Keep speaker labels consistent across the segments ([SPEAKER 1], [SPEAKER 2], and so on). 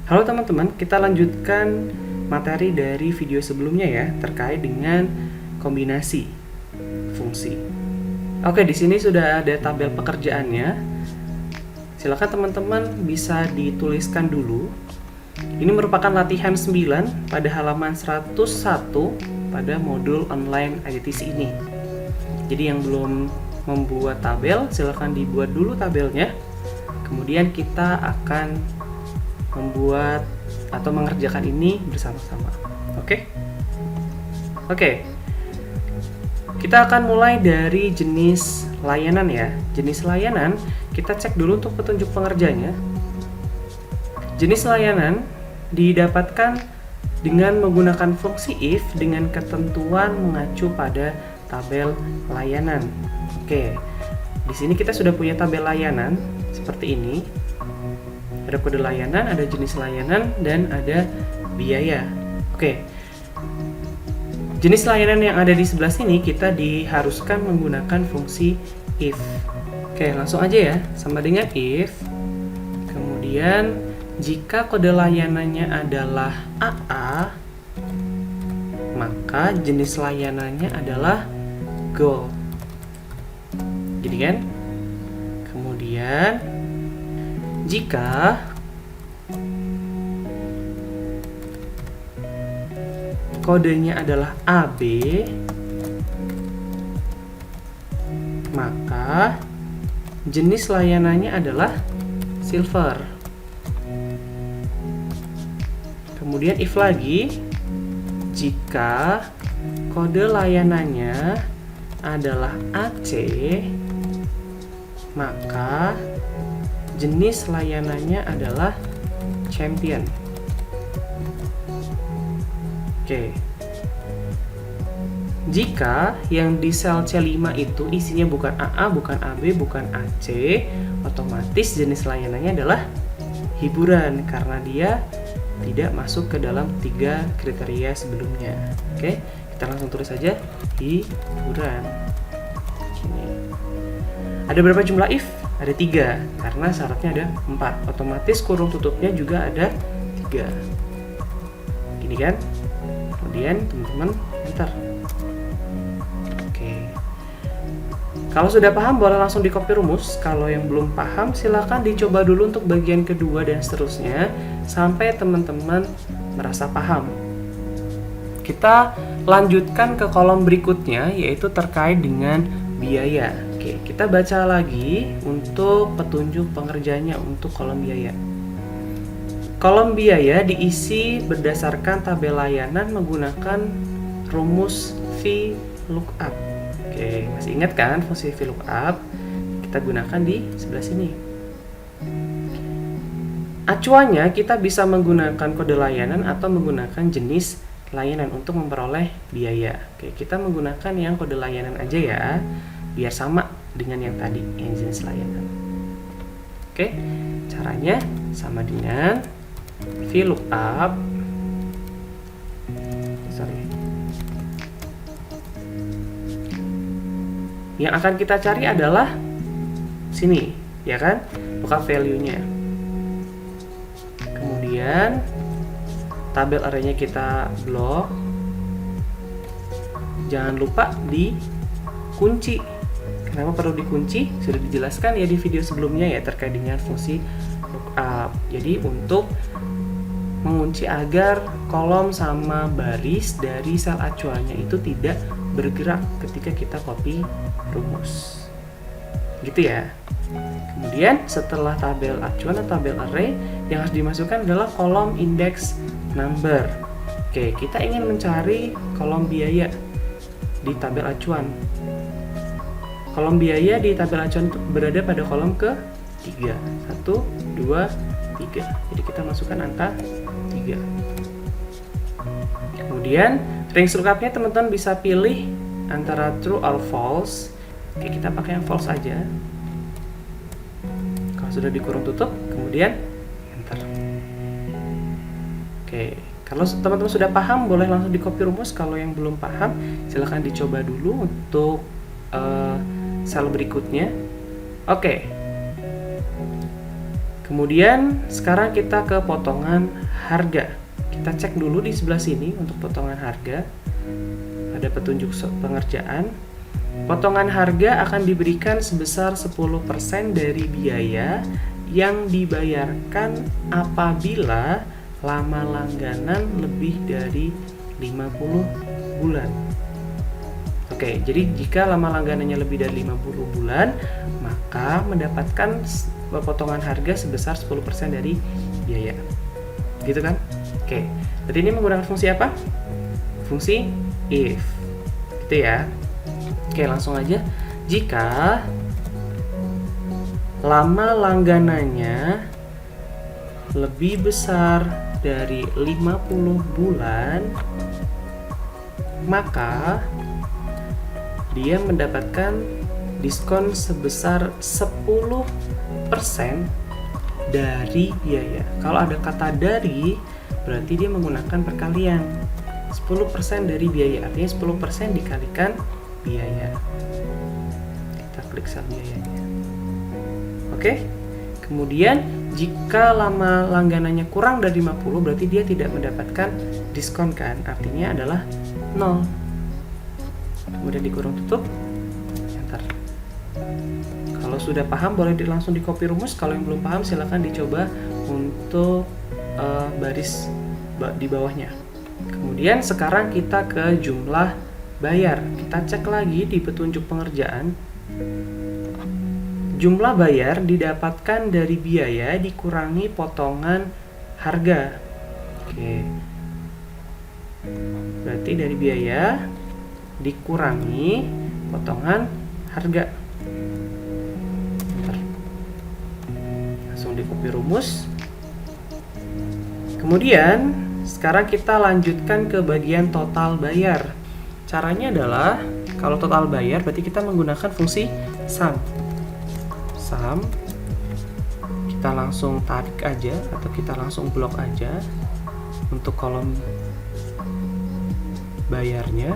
[SPEAKER 1] Halo teman-teman, kita lanjutkan materi dari video sebelumnya ya, terkait dengan kombinasi fungsi. Oke, di sini sudah ada tabel pekerjaannya. Silakan teman-teman bisa dituliskan dulu. Ini merupakan latihan 9 pada halaman 101 pada modul online IDTC ini. Jadi yang belum membuat tabel, silakan dibuat dulu tabelnya. Kemudian kita akan membuat atau mengerjakan ini bersama-sama. Oke? Kita akan mulai dari jenis layanan ya. Jenis layanan, kita cek dulu untuk petunjuk pengerjanya. Jenis layanan didapatkan dengan menggunakan fungsi if dengan ketentuan mengacu pada tabel layanan. Oke. Di sini kita sudah punya tabel layanan seperti ini. Ada kode layanan, ada jenis layanan, dan ada biaya. Oke. Jenis layanan yang ada di sebelah sini kita diharuskan menggunakan fungsi if. Oke, langsung aja ya. Sama dengan if. Kemudian jika kode layanannya adalah AA, maka jenis layanannya adalah Go. Jadi kan? Kemudian jika kodenya adalah AB, maka jenis layanannya adalah Silver. Kemudian if lagi, jika kode layanannya adalah AC, maka jenis layanannya adalah Champion. Oke. Jika yang di sel C5 itu isinya bukan AA, bukan AB, bukan AC, otomatis jenis layanannya adalah hiburan karena dia tidak masuk ke dalam 3 kriteria sebelumnya. Oke, kita langsung tulis saja hiburan. Ada berapa jumlah if? Ada 3, karena syaratnya ada 4. Otomatis kurung tutupnya juga ada 3. Gini kan? Kemudian teman-teman enter. Oke. Kalau sudah paham boleh langsung di copy rumus. Kalau yang belum paham silakan dicoba dulu untuk bagian kedua dan seterusnya sampai teman-teman merasa paham. Kita lanjutkan ke kolom berikutnya yaitu terkait dengan biaya. Oke, kita baca lagi untuk petunjuk pengerjaannya untuk kolom biaya. Kolom biaya diisi berdasarkan tabel layanan menggunakan rumus VLOOKUP. Oke, masih ingat kan fungsi VLOOKUP? Kita gunakan di sebelah sini. Acuannya kita bisa menggunakan kode layanan atau menggunakan jenis layanan untuk memperoleh biaya. Oke, kita menggunakan yang kode layanan aja ya, biar sama dengan yang tadi, yang jenis layanan. Oke, caranya sama dengan VLOOKUP. Yang akan kita cari adalah sini, ya kan? Lookup value-nya. Kemudian tabel array-nya kita blok. Jangan lupa dikunci. Kenapa perlu dikunci? Sudah dijelaskan ya di video sebelumnya ya terkait dengan fungsi lookup. Jadi untuk mengunci agar kolom sama baris dari sel acuannya itu tidak bergerak ketika kita copy rumus. Gitu ya. Kemudian setelah tabel acuan atau tabel array yang harus dimasukkan adalah kolom index number. Oke, kita ingin mencari kolom biaya di tabel acuan. Kolom biaya di tabel acuan berada pada kolom ke-3. 1, 2, 3. Jadi kita masukkan angka 3. Kemudian range lookupnya teman-teman bisa pilih antara true or false. Oke, kita pakai yang false aja. Kalau sudah dikurung tutup, kemudian enter. Oke, kalau teman-teman sudah paham boleh langsung di copy rumus. Kalau yang belum paham silahkan dicoba dulu untuk sel berikutnya. Oke. Kemudian sekarang kita ke potongan harga. Kita cek dulu di sebelah sini untuk potongan harga. Ada petunjuk pengerjaan. Potongan harga akan diberikan sebesar 10% dari biaya yang dibayarkan apabila lama langganan lebih dari 50 bulan. Oke, jadi jika lama langganannya lebih dari 50 bulan, maka mendapatkan potongan harga sebesar 10% dari biaya. Gitu kan? Oke, berarti ini menggunakan fungsi apa? Fungsi if. Gitu ya. Oke, langsung aja. Jika lama langganannya lebih besar dari 50 bulan, maka dia mendapatkan diskon sebesar 10% dari biaya. Kalau ada kata dari, berarti dia menggunakan perkalian. 10% dari biaya, artinya 10% dikalikan biaya. Kita klik sel biayanya. Oke. Kemudian jika lama langganannya kurang dari 50, berarti dia tidak mendapatkan diskon kan? Artinya adalah 0. Kemudian dikurung tutup, enter. Kalau sudah paham boleh langsung di copy rumus. Kalau yang belum paham silahkan dicoba untuk baris di bawahnya. Kemudian sekarang kita ke jumlah bayar. Kita cek lagi di petunjuk pengerjaan. Jumlah bayar didapatkan dari biaya dikurangi potongan harga. Oke. Berarti dari biaya dikurangi potongan harga. Bentar. Langsung di copy rumus. Kemudian sekarang kita lanjutkan ke bagian total bayar. Caranya adalah kalau total bayar berarti kita menggunakan fungsi sum. Sum kita langsung tarik aja atau kita langsung blok aja untuk kolom bayarnya.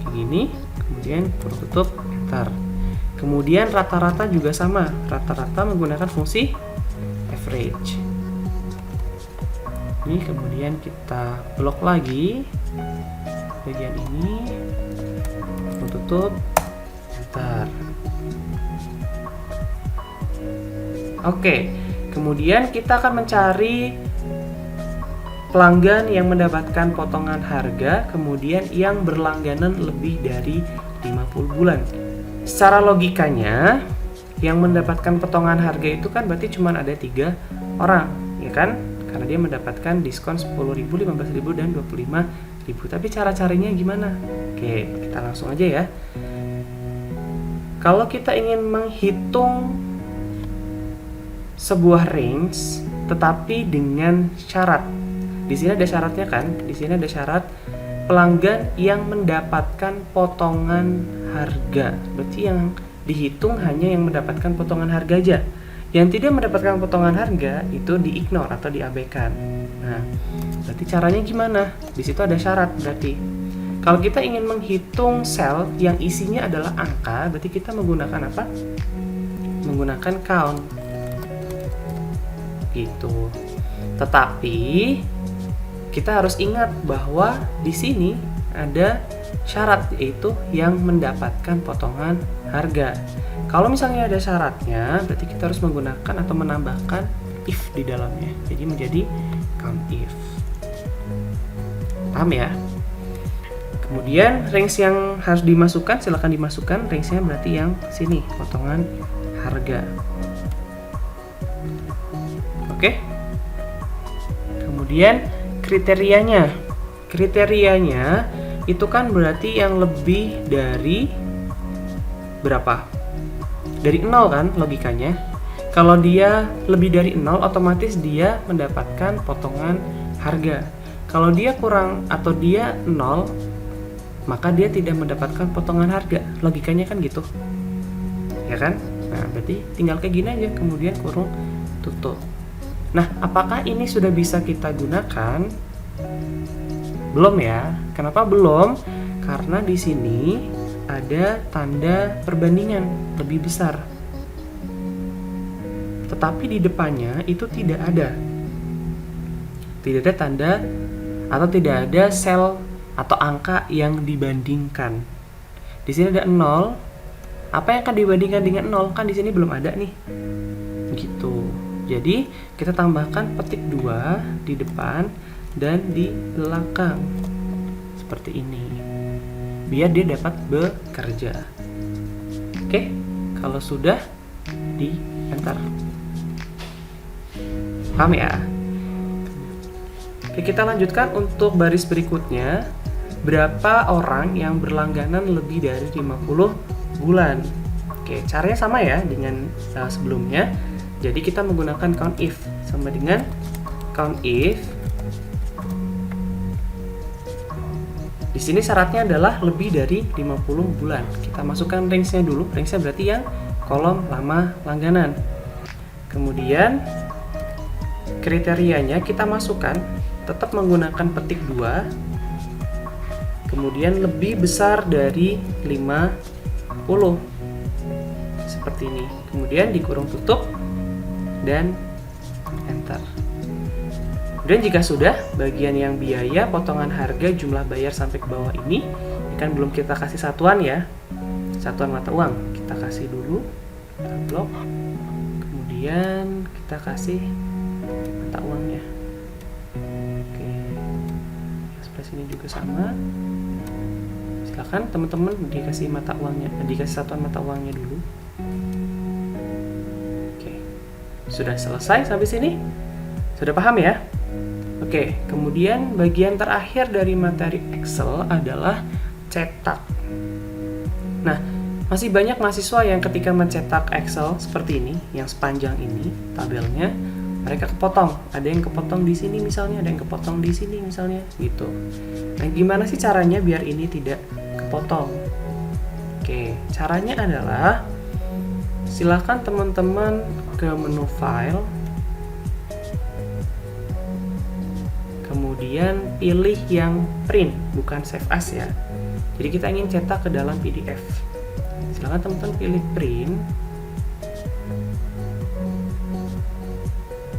[SPEAKER 1] Gini, kemudian tutup, enter. Kemudian rata-rata juga sama, rata-rata menggunakan fungsi average. Ini kemudian kita blok lagi bagian ini, tutup, enter. Oke, kemudian kita akan mencari pelanggan yang mendapatkan potongan harga, kemudian yang berlangganan lebih dari 50 bulan. Secara logikanya, yang mendapatkan potongan harga itu kan berarti cuma ada 3 orang, ya kan? Karena dia mendapatkan diskon 10.000, 15.000, dan 25.000. Tapi cara-caranya gimana? Oke, kita langsung aja ya. Kalau kita ingin menghitung sebuah range, tetapi dengan syarat. Di sini ada syaratnya kan? Di sini ada syarat pelanggan yang mendapatkan potongan harga. Berarti yang dihitung hanya yang mendapatkan potongan harga aja. Yang tidak mendapatkan potongan harga itu di-ignore atau diabaikan. Nah, berarti caranya gimana? Di situ ada syarat berarti. Kalau kita ingin menghitung sel yang isinya adalah angka, berarti kita menggunakan apa? Menggunakan count. Gitu. Tetapi kita harus ingat bahwa di sini ada syarat, yaitu yang mendapatkan potongan harga. Kalau misalnya ada syaratnya, berarti kita harus menggunakan atau menambahkan if di dalamnya. Jadi menjadi count if. Paham ya? Kemudian range yang harus dimasukkan, silakan dimasukkan. Range-nya berarti yang sini, potongan harga. Oke? Kemudian kriterianya itu kan berarti yang lebih dari berapa? Dari 0 kan logikanya. Kalau dia lebih dari 0, otomatis dia mendapatkan potongan harga. Kalau dia kurang atau dia 0, maka dia tidak mendapatkan potongan harga. Logikanya kan gitu, ya kan? Nah, berarti tinggal kayak gini aja, kemudian kurung tutup. Nah, apakah ini sudah bisa kita gunakan? Belum ya. Kenapa belum? Karena di sini ada tanda perbandingan lebih besar. tetapi di depannya itu tidak ada tanda atau tidak ada sel atau angka yang dibandingkan. Di sini ada 0. Apa yang akan dibandingkan dengan 0? Kan di sini belum ada nih. Gitu. Jadi, kita tambahkan petik 2 di depan dan di belakang. Seperti ini. Biar dia dapat bekerja. Oke, kalau sudah di enter. Paham ya? Oke, kita lanjutkan untuk baris berikutnya. Berapa orang yang berlangganan lebih dari 50 bulan? Oke, caranya sama ya dengan sebelumnya. Jadi kita menggunakan count if sama dengan count if. Di sini syaratnya adalah lebih dari 50 bulan. Kita masukkan range-nya dulu. Range-nya berarti yang kolom lama langganan. Kemudian kriterianya kita masukkan tetap menggunakan petik 2. Kemudian lebih besar dari 50. Seperti ini. Kemudian dikurung tutup dan enter. Dan jika sudah, bagian yang biaya, potongan harga, jumlah bayar sampai ke bawah ini kan belum kita kasih satuan ya. Satuan mata uang. Kita kasih dulu blok. Kemudian kita kasih mata uangnya. Oke. Sebelah sini juga sama. Silakan teman-teman dikasih mata uangnya, dikasih satuan mata uangnya dulu. Oke. Sudah selesai sampai sini? Sudah paham ya? Oke, kemudian bagian terakhir dari materi Excel adalah cetak. Nah, masih banyak mahasiswa yang ketika mencetak Excel seperti ini, yang sepanjang ini tabelnya, mereka kepotong. Ada yang kepotong di sini misalnya, ada yang kepotong di sini misalnya, gitu. Nah, gimana sih caranya biar ini tidak kepotong? Oke, caranya adalah silakan teman-teman ke menu file, kemudian pilih yang print, bukan save as ya. Jadi kita ingin cetak ke dalam PDF. Silakan teman-teman pilih print.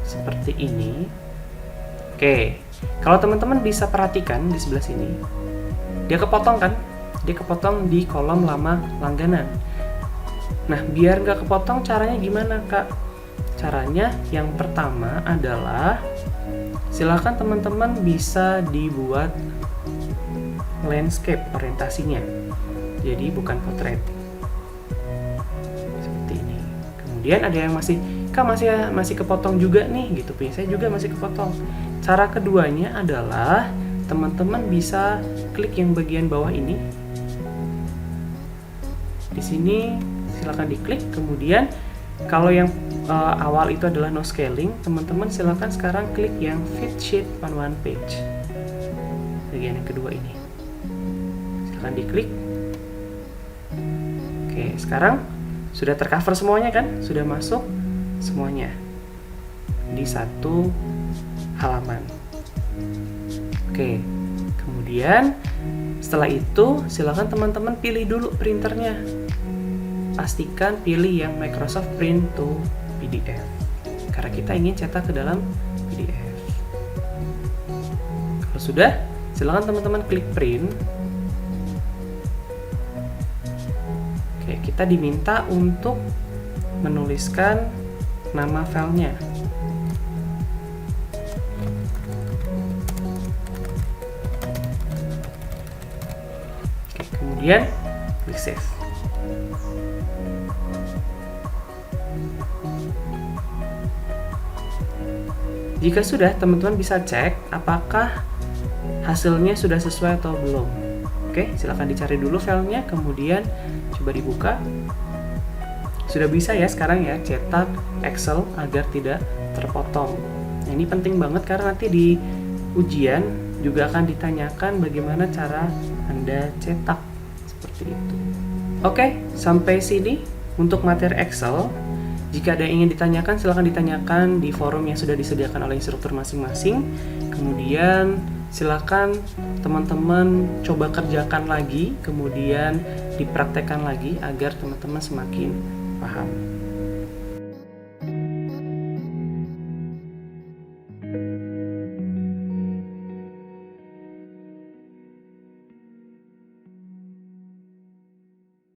[SPEAKER 1] Seperti ini. Oke, kalau teman-teman bisa perhatikan di sebelah sini, dia kepotong kan? Dia kepotong di kolom lama langganan. Nah, biar nggak kepotong caranya gimana, Kak? Caranya yang pertama adalah silakan teman-teman bisa dibuat landscape orientasinya. Jadi bukan portrait. Seperti ini. Kemudian ada yang Kak masih kepotong juga nih gitu. Saya juga masih kepotong. Cara keduanya adalah teman-teman bisa klik yang bagian bawah ini. Di sini silakan diklik, kemudian kalau yang awal itu adalah no scaling, teman-teman silakan sekarang klik yang fit sheet on one page. Bagian yang kedua ini. Silakan diklik. Oke, sekarang sudah tercover semuanya kan? Sudah masuk semuanya di satu halaman. Oke, kemudian setelah itu silakan teman-teman pilih dulu printernya. Pastikan pilih yang Microsoft Print to PDF karena kita ingin cetak ke dalam PDF. Kalau sudah, silakan teman-teman klik print. Oke, kita diminta untuk menuliskan nama filenya. Oke, kemudian klik save. Jika sudah, teman-teman bisa cek apakah hasilnya sudah sesuai atau belum. Oke, silahkan dicari dulu filenya, kemudian coba dibuka. Sudah bisa ya sekarang ya cetak Excel agar tidak terpotong. Nah, ini penting banget karena nanti di ujian juga akan ditanyakan bagaimana cara Anda cetak seperti itu. Oke, sampai sini untuk materi Excel. Jika ada yang ingin ditanyakan, silahkan ditanyakan di forum yang sudah disediakan oleh instruktur masing-masing. Kemudian silakan teman-teman coba kerjakan lagi, kemudian dipraktekkan lagi agar teman-teman semakin paham.